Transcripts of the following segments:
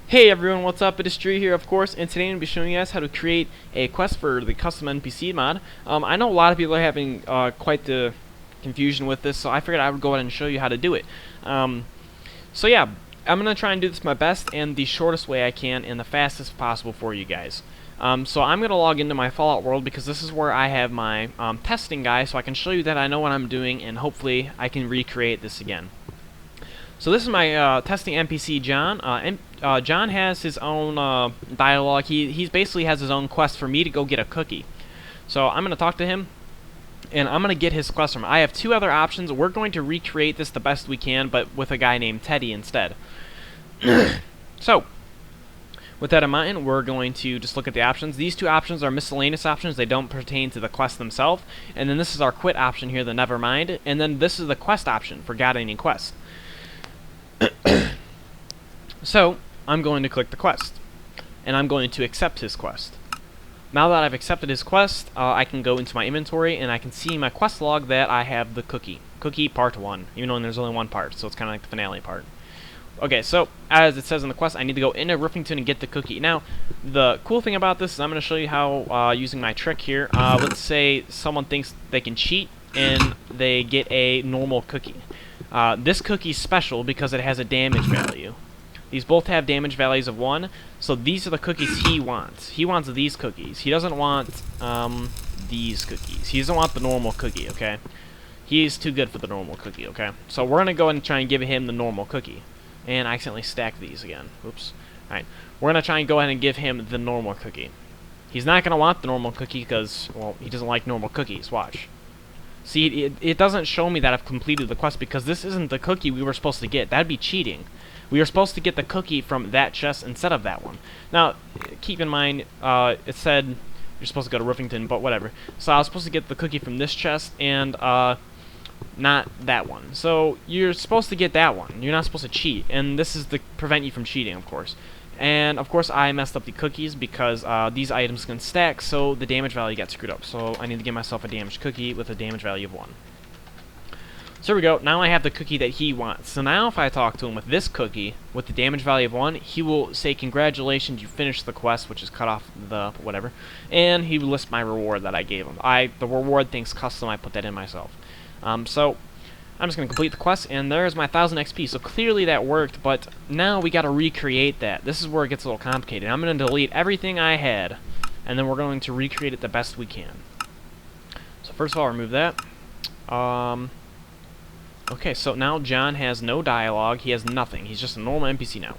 Hey everyone, what's up? It is Drew here, of course, and today I'm going to be showing you guys how to create a quest for the custom NPC mod. I know a lot of people are having quite the confusion with this, so I figured I would go ahead and show you how to do it. So yeah, I'm going to try and do this my best and the shortest way I can and the fastest possible for you guys. So I'm going to log into my Fallout world because this is where I have my testing guy, so I can show you that I know what I'm doing and hopefully I can recreate this again. So this is my testing NPC, John. John has his own dialogue. He basically has his own quest for me to go get a cookie. So I'm going to talk to him, and I'm going to get his quest from him. I have two other options. We're going to recreate this the best we can, but with a guy named Teddy instead. So, with that in mind, we're going to just look at the options. These two options are miscellaneous options. They don't pertain to the quest themselves. And then this is our quit option here, the nevermind. And then this is the quest option for got any quest. So, I'm going to click the quest, and I'm going to accept his quest. Now that I've accepted his quest, I can go into my inventory, and I can see in my quest log that I have the cookie. Cookie part 1, even though there's only one part, so it's kind of like the finale part. Okay, so, as it says in the quest, I need to go into Riffington and get the cookie. Now, the cool thing about this is I'm going to show you how, using my trick here, let's say someone thinks they can cheat, and they get a normal cookie. This cookie's special because it has a damage value. These both have damage values of 1, so these are the cookies he wants. He wants these cookies. He doesn't want these cookies. He doesn't want the normal cookie, okay? He's too good for the normal cookie, okay? So we're going to go ahead and try and give him the normal cookie. And I accidentally stacked these again. Oops. Alright, we're going to try and go ahead and give him the normal cookie. He's not going to want the normal cookie because, well, he doesn't like normal cookies. Watch. See, it doesn't show me that I've completed the quest because this isn't the cookie we were supposed to get. That'd be cheating. We were supposed to get the cookie from that chest instead of that one. Now, keep in mind, it said you're supposed to go to Riffington, but whatever. So I was supposed to get the cookie from this chest and not that one. So you're supposed to get that one. You're not supposed to cheat, and this is to prevent you from cheating, of course. And, of course, I messed up the cookies because these items can stack, so the damage value got screwed up. So I need to give myself a damaged cookie with a damage value of 1. So here we go. Now I have the cookie that he wants. So now if I talk to him with this cookie, with the damage value of 1, he will say, congratulations, you finished the quest, which is cut off the whatever. And he will list my reward that I gave him. The reward thing's custom, I put that in myself. So I'm just going to complete the quest, and there's my 1000 XP. So clearly that worked, but now we got to recreate that. This is where it gets a little complicated. I'm going to delete everything I had, and then we're going to recreate it the best we can. So first of all, remove that. Okay, so now John has no dialogue. He has nothing. He's just a normal NPC now.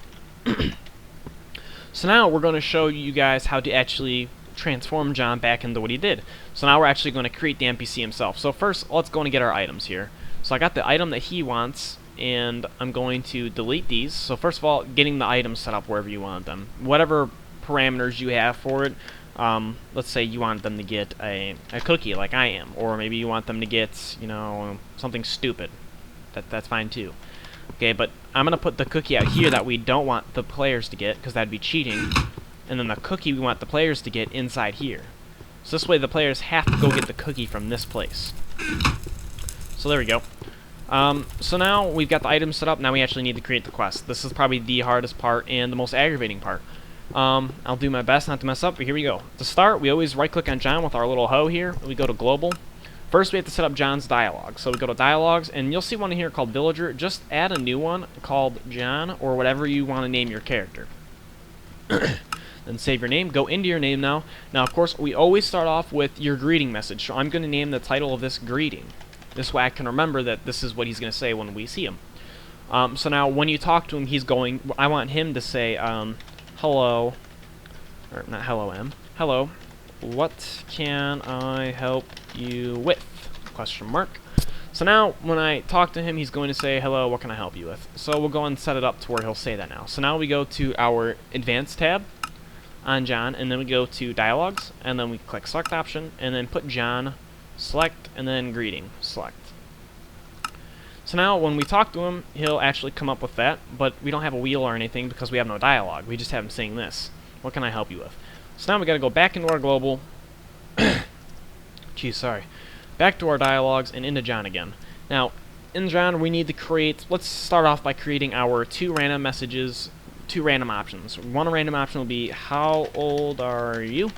So now we're going to show you guys how to actually transform John back into what he did. So now we're actually going to create the NPC himself. So first, let's go and get our items here. So I got the item that he wants, and I'm going to delete these. So first of all, getting the items set up wherever you want them. Whatever parameters you have for it. Let's say you want them to get a cookie like I am. Or maybe you want them to get, you know, something stupid. That's fine too. Okay, but I'm going to put the cookie out here that we don't want the players to get, because that'd be cheating. And then the cookie we want the players to get inside here. So this way the players have to go get the cookie from this place. So there we go. So now we've got the items set up. Now we actually need to create the quest. This is probably the hardest part and the most aggravating part. I'll do my best not to mess up, but here we go. To start, we always right-click on John with our little hoe here. We go to Global. First, we have to set up John's dialogue. So we go to Dialogues, and you'll see one in here called Villager. Just add a new one called John, or whatever you want to name your character. Then save your name. Go into your name now. Now, of course, we always start off with your greeting message. So I'm going to name the title of this greeting. This way I can remember that this is what he's going to say when we see him. So now, when you talk to him, I want him to say, hello, or not hello, hello, what can I help you with? Question mark. So now, when I talk to him, he's going to say, hello, what can I help you with? So we'll go and set it up to where he'll say that now. So now we go to our Advanced tab on John, and then we go to Dialogues, and then we click Select Option, and then put John, Select, and then Greeting, Select. So now, when we talk to him, he'll actually come up with that, but we don't have a wheel or anything because we have no dialogue. We just have him saying this. What can I help you with? So now we got to go back into our global. Geez, sorry. Back to our dialogues and into John again. Now, in John, we need to create. Let's start off by creating our 2 random messages two random options. One random option will be, how old are you?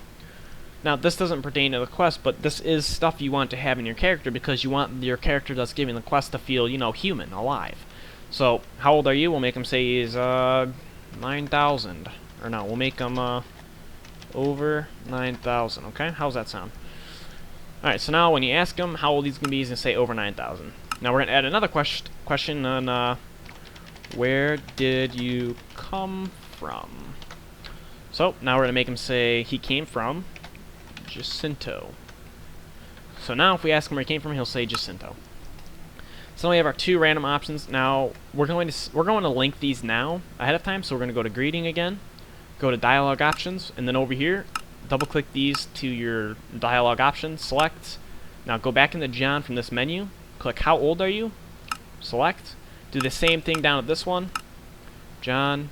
Now, this doesn't pertain to the quest, but this is stuff you want to have in your character because you want your character that's giving the quest to feel, you know, human, alive. So, how old are you? We'll make him say he's 9,000. Or no, we'll make him over 9,000, okay? How's that sound? Alright, so now when you ask him how old he's going to be, he's going to say over 9,000. Now we're going to add another question on where did you come from? So, now we're going to make him say he came from Jacinto. So now if we ask him where he came from, he'll say Jacinto. So now we have our two random options. Now we're going to link these now ahead of time. So we're going to go to greeting again, go to dialogue options, and then over here, double click these to your dialogue options, select. Now go back into John from this menu, click how old are you, select. Do the same thing down at this one, John.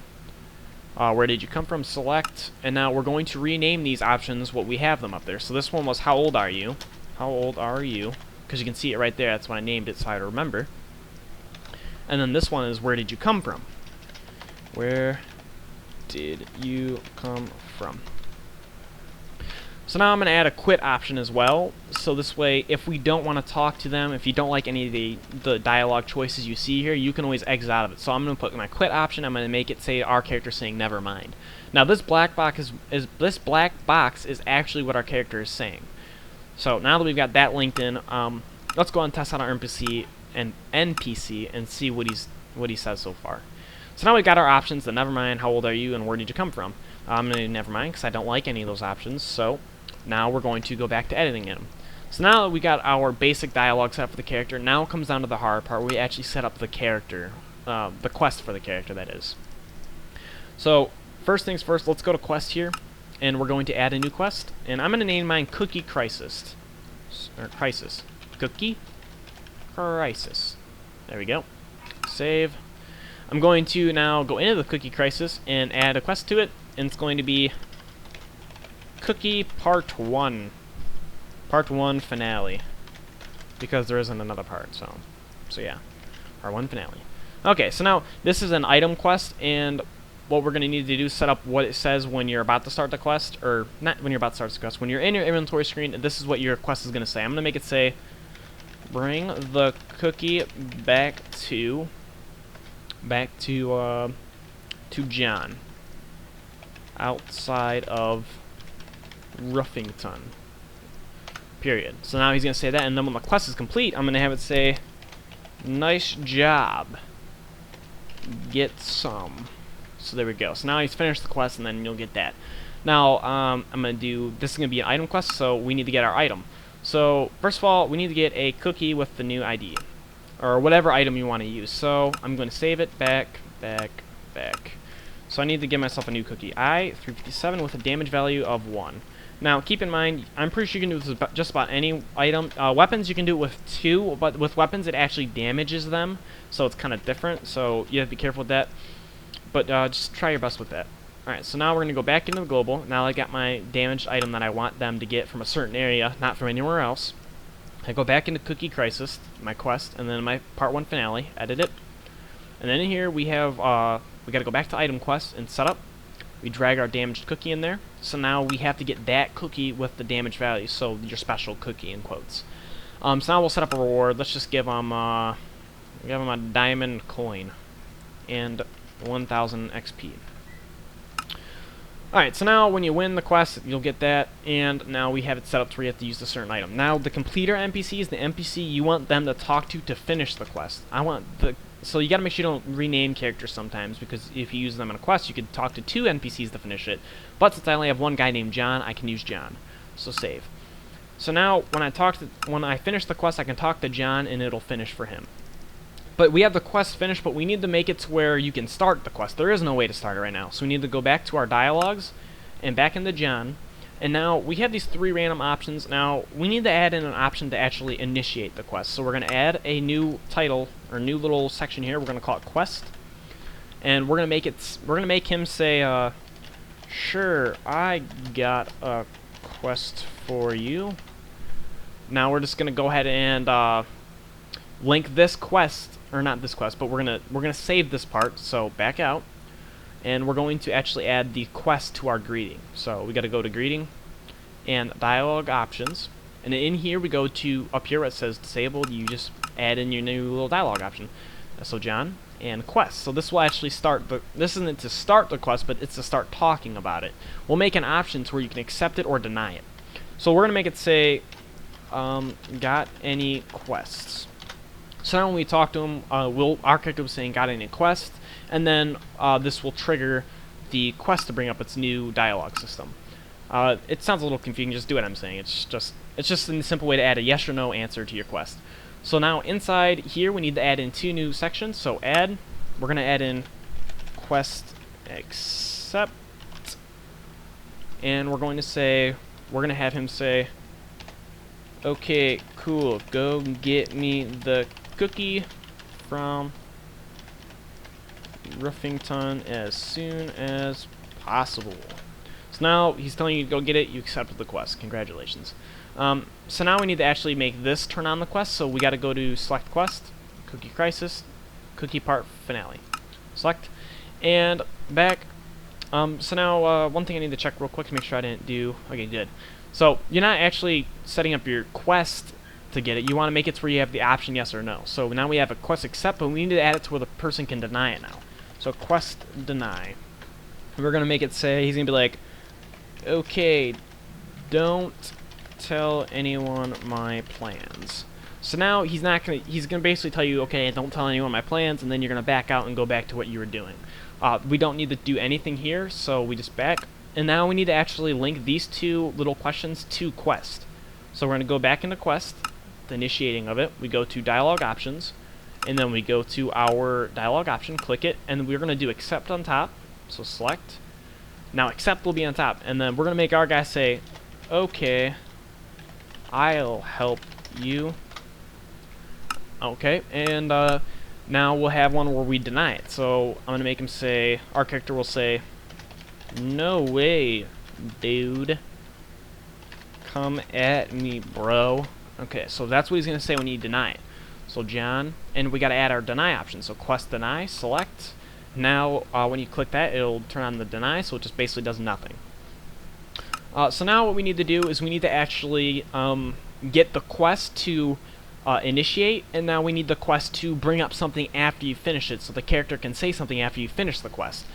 Where did you come from? Select. And now we're going to rename these options what we have them up there. So this one was how old are you? How old are you? Because you can see it right there. That's when I named it so I remember. And then this one is where did you come from? Where did you come from? So now I'm going to add a quit option as well. So this way, if we don't want to talk to them, if you don't like any of the dialogue choices you see here, you can always exit out of it. So I'm going to put my quit option. I'm going to make it say our character saying never mind. Now this black box is actually what our character is saying. So now that we've got that linked in, let's go and test out our NPC and see what he says so far. So now we've got our options: the never mind, how old are you, and where did you come from. I'm going to do never mind because I don't like any of those options. So now we're going to go back to editing them. So now that we got our basic dialogue set up for the character, now it comes down to the hard part where we actually set up the character, the quest for the character, that is. So first things first, let's go to quest here, and we're going to add a new quest, and I'm going to name mine Cookie Crisis. Or Crisis. Cookie Crisis. There we go. Save. I'm going to now go into the Cookie Crisis and add a quest to it, and it's going to be Cookie Part 1. Part 1 Finale. Because there isn't another part, so yeah. Part 1 Finale. Okay, so now this is an item quest, and what we're going to need to do is set up what it says when you're about to start the quest, or not when you're about to start the quest. When you're in your inventory screen, this is what your quest is going to say. I'm going to make it say, bring the cookie back to John outside of Ruffington. Period. So now he's going to say that, and then when the quest is complete, I'm going to have it say, nice job. Get some. So there we go. So now he's finished the quest, and then you'll get that. Now, I'm going to do, this is going to be an item quest, so we need to get our item. So, first of all, we need to get a cookie with the new ID, or whatever item you want to use. So, I'm going to save it, back. So I need to give myself a new cookie. I-357 with a damage value of 1. Now, keep in mind, I'm pretty sure you can do this with just about any item. Weapons, you can do it with 2, but with weapons, it actually damages them, so it's kind of different, so you have to be careful with that. But just try your best with that. Alright, so now we're going to go back into the global. Now I got my damaged item that I want them to get from a certain area, not from anywhere else. I go back into Cookie Crisis, my quest, and then my Part 1 Finale, edit it. And then in here we have, we got to go back to Item Quest and Setup. We drag our damaged cookie in there. So now we have to get that cookie with the damage value, so your special cookie in quotes. So now we'll set up a reward. Let's just give them a diamond coin and 1,000 XP. Alright, so now when you win the quest, you'll get that, and now we have it set up to where you have to use a certain item. Now, the completer NPCs, the NPC you want them to talk to finish the quest. So you gotta make sure you don't rename characters sometimes, because if you use them in a quest, you could talk to 2 NPCs to finish it. But since I only have one guy named John, I can use John. So save. So now, when I finish the quest, I can talk to John, and it'll finish for him. But we have the quest finished, but we need to make it to where you can start the quest. There is no way to start it right now. So we need to go back to our dialogues and back into John. And now we have these 3 random options. Now we need to add in an option to actually initiate the quest. So we're going to add a new title or new little section here. We're going to call it quest. And we're going to make him say, sure, I got a quest for you. Now we're just going to go ahead and link this quest, or not this quest, but we're gonna save this part. So back out, and we're going to actually add the quest to our greeting. So we got to go to greeting and dialogue options, and in here we go to up here where it says disabled. You just add in your new little dialogue option. So John and quest. So this will actually start the, this isn't to start the quest, but it's to start talking about it. We'll make an option to where you can accept it or deny it. So we're gonna make it say got any quests. So now when we talk to him, our character was saying got any quests, and then this will trigger the quest to bring up its new dialogue system. It sounds a little confusing, just do what I'm saying. It's just a simple way to add a yes or no answer to your quest. So now inside here we need to add in 2 new sections. So add, we're going to add in quest accept, and we're going to say, we're going to have him say, okay, cool, go get me the cookie from Ruffington as soon as possible. So now he's telling you to go get it, you accepted the quest, congratulations. So now we need to actually make this turn on the quest, so we got to go to select quest, cookie crisis, cookie part finale. Select, and back. So now one thing I need to check real quick to make sure I didn't do, okay, good. So you're not actually setting up your quest to get it, you want to make it to where you have the option yes or no. So now we have a quest accept, but we need to add it to where the person can deny it now. So quest deny. And we're going to make it say, he's going to be like, okay, don't tell anyone my plans. So now he's gonna basically tell you, okay, don't tell anyone my plans, and then you're gonna back out and go back to what you were doing. We don't need to do anything here, so we just back, and now we need to actually link these 2 little questions to quest. So we're gonna go back into quest, the initiating of it, we go to dialogue options, and then we go to our dialogue option, click it, and we're gonna do accept on top, so select. Now accept will be on top, and then we're gonna make our guy say, okay, I'll help you. Okay, and now we'll have one where we deny it. So I'm gonna make him say, our character will say, no way, dude. Come at me, bro. Okay, so that's what he's gonna say when you deny it. So John, and we gotta add our deny option. So quest deny, select. Now when you click that, it'll turn on the deny, so it just basically does nothing. So now what we need to do is we need to actually get the quest to initiate, and now we need the quest to bring up something after you finish it, so the character can say something after you finish the quest.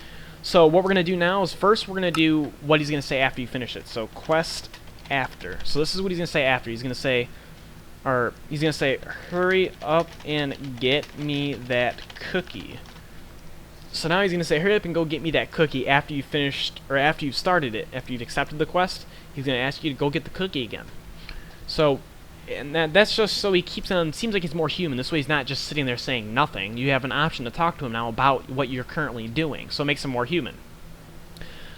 So what we're going to do now is first we're going to do what he's going to say after you finish it. So quest after. So this is what he's going to say after. He's going to say, hurry up and get me that cookie. So now he's going to say, hurry up and go get me that cookie after you finished, or after you've started it, after you've accepted the quest. He's going to ask you to go get the cookie again. So, and that's just so he keeps on, seems like he's more human. This way he's not just sitting there saying nothing. You have an option to talk to him now about what you're currently doing. So it makes him more human.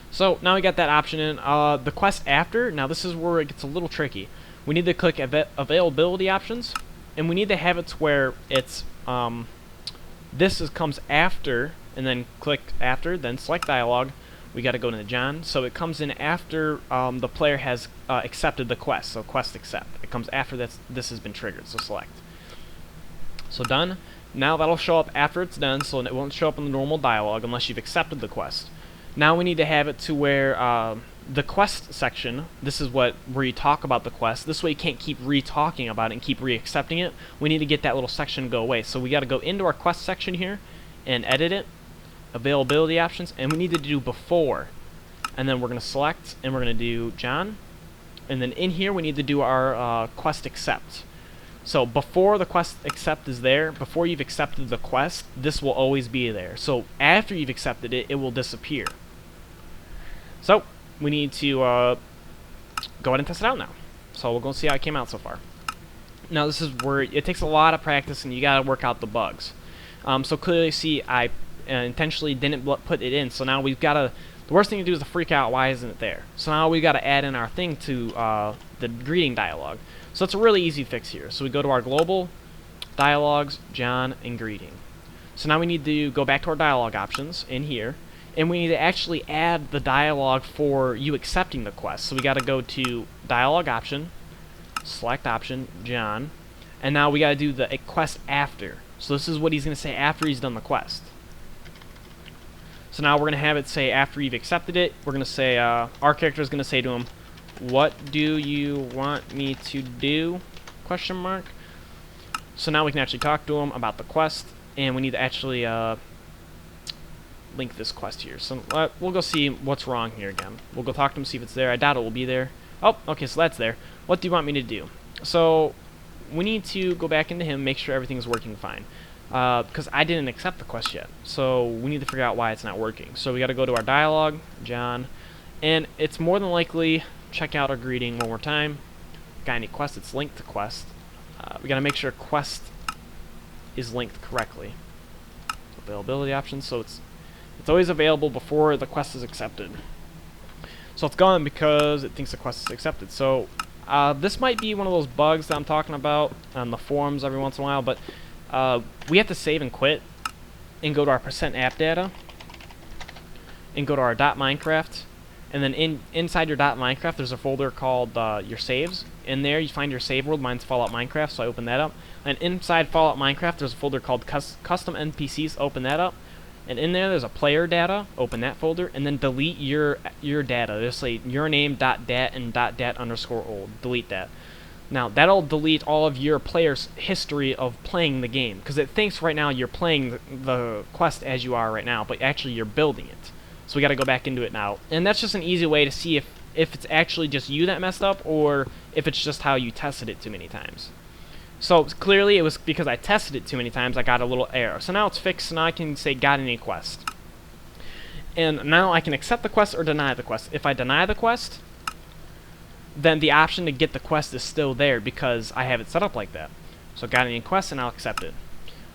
So now we got that option in. The quest after, now this is where it gets a little tricky. We need to click availability options, and we need to have it to where it's, comes after, and then click after, then select dialogue. We got to go to John, so it comes in after the player has accepted the quest. So quest accept. It comes after this has been triggered. So select. So done. Now that'll show up after it's done, so it won't show up in the normal dialogue unless you've accepted the quest. Now we need to have it to where the quest section. This is where you talk about the quest. This way you can't keep re-talking about it and keep re-accepting it. We need to get that little section to go away. So we got to go into our quest section here and edit it. Availability options, and we need to do before, and then we're going to select, and we're going to do John, and then in here we need to do our quest accept. So before the quest accept is there, before you've accepted the quest, this will always be there. So after you've accepted it, it will disappear. So we need to go ahead and test it out now. So we'll go see how it came out so far. Now this is where it takes a lot of practice, and you got to work out the bugs. So clearly see I intentionally didn't put it in, so now we've got to, the worst thing to do is to freak out, why isn't it there? So now we've got to add in our thing to the greeting dialogue. So it's a really easy fix here. So we go to our global, dialogues, John, and greeting. So now we need to go back to our dialogue options in here, and we need to actually add the dialogue for you accepting the quest. So we got to go to dialogue option, select option, John, and now we got to do the quest after. So this is what he's going to say after he's done the quest. So now we're going to have it say after you've accepted it, we're going to say, our character is going to say to him, "What do you want me to do?" Question mark. So now we can actually talk to him about the quest, and we need to actually link this quest here. So we'll go see what's wrong here again. We'll go talk to him, see if it's there. I doubt it will be there. Oh, okay, so that's there. What do you want me to do? So we need to go back into him, make sure everything's working fine. Because I didn't accept the quest yet. So we need to figure out why it's not working. So we got to go to our dialogue, John, and it's more than likely, check out our greeting one more time. Got any quest? It's linked to quest. We got to make sure quest is linked correctly. Availability options, so it's always available before the quest is accepted. So it's gone because it thinks the quest is accepted. So this might be one of those bugs that I'm talking about on the forums every once in a while, but we have to save and quit and go to our %app data and go to our .minecraft, and then inside your .minecraft there's a folder called your saves. In there you find your save world. Mine's Fallout Minecraft, so I open that up. And inside Fallout Minecraft there's a folder called custom NPCs. Open that up. And in there's a player data. Open that folder, and then delete your data. Just say your name.dat and .dat_old. Delete that. Now that'll delete all of your player's history of playing the game, because it thinks right now you're playing the quest as you are right now, but actually you're building it. So we got to go back into it now, and that's just an easy way to see if it's actually just you that messed up, or if it's just how you tested it too many times. So clearly it was because I tested it too many times. I got a little error. So now it's fixed. So now I can say got any quest, and now I can accept the quest or deny the quest. If I deny the quest, then the option to get the quest is still there because I have it set up like that. So got any quest, and I'll accept it.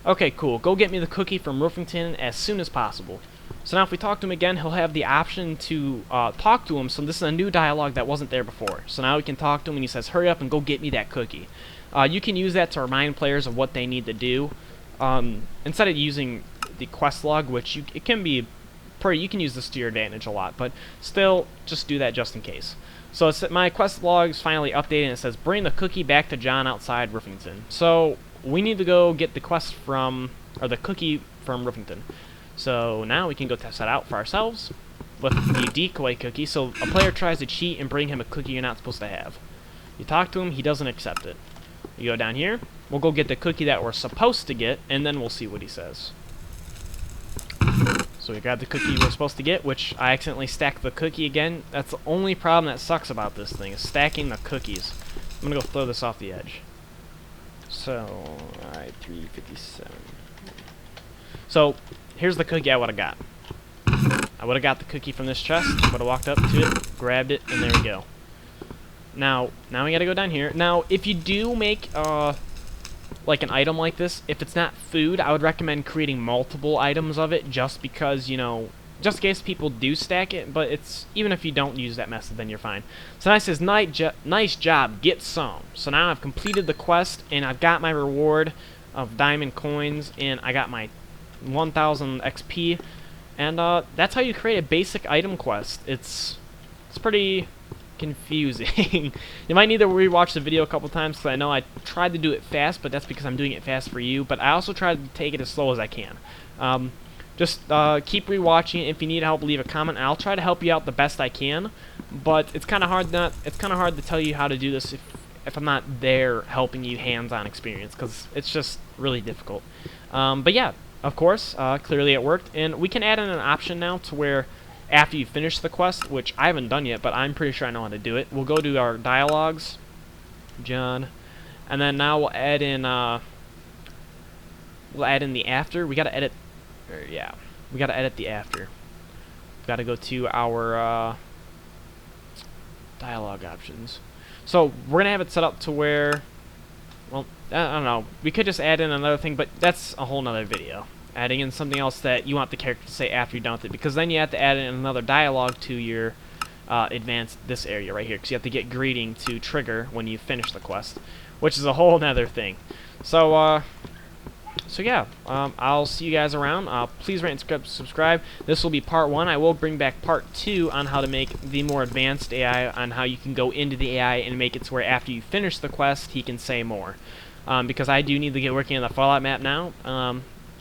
Okay, cool. Go get me the cookie from Roofington as soon as possible. So now if we talk to him again, he'll have the option to talk to him. So this is a new dialogue that wasn't there before. So now we can talk to him, and he says, "Hurry up and go get me that cookie." You can use that to remind players of what they need to do. Instead of using the quest log, which it can be pretty, you can use this to your advantage a lot, but still, just do that just in case. So my quest log is finally updated, and it says, "Bring the cookie back to John outside Roofington." So we need to go get the quest from, or the cookie from Roofington. So now we can go test that out for ourselves with the decoy cookie. So a player tries to cheat and bring him a cookie you're not supposed to have. You talk to him, he doesn't accept it. You go down here, we'll go get the cookie that we're supposed to get, and then we'll see what he says. So we got the cookie we're supposed to get, which I accidentally stacked the cookie again. That's the only problem that sucks about this thing, is stacking the cookies. I'm gonna go throw this off the edge. So, alright, 357. So, here's the cookie I would've got. I would've got the cookie from this chest, would've walked up to it, grabbed it, and there we go. Now we gotta go down here. Now, if you do make, like an item like this, if it's not food, I would recommend creating multiple items of it, just because, you know, just in case people do stack it, but it's, even if you don't use that method, then you're fine. So now it says, nice job, get some. So now I've completed the quest, and I've got my reward of diamond coins, and I got my 1000 XP, and that's how you create a basic item quest. It's pretty confusing. You might need to rewatch the video a couple times, because I know I tried to do it fast, but that's because I'm doing it fast for you. But I also try to take it as slow as I can. Just keep rewatching it. If you need help, leave a comment. I'll try to help you out the best I can. But it's kind of hard to tell you how to do this if I'm not there helping you hands-on experience, because it's just really difficult. But yeah, of course, clearly it worked, and we can add in an option now to where after you finish the quest, which I haven't done yet, but I'm pretty sure I know how to do it. We'll go to our dialogues, John, and then now we'll add in the after. We gotta edit, we gotta edit the after. We gotta go to our dialogue options. So we're gonna have it set up to where, well, I don't know. We could just add in another thing, but that's a whole nother video. Adding in something else that you want the character to say after you're done with it, because then you have to add in another dialogue to your this area right here, because you have to get greeting to trigger when you finish the quest, which is a whole nother thing. So yeah, I'll see you guys around. Please rate and subscribe. This will be part 1. I will bring back part 2 on how to make the more advanced AI, on how you can go into the AI and make it to where after you finish the quest, he can say more. Because I do need to get working on the Fallout map now.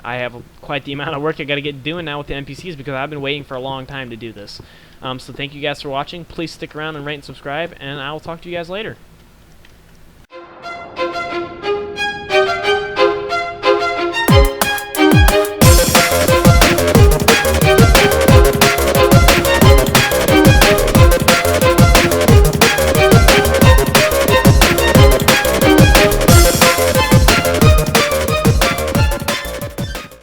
I have quite the amount of work I got to get doing now with the NPCs because I've been waiting for a long time to do this. So thank you guys for watching. Please stick around and rate and subscribe, and I will talk to you guys later.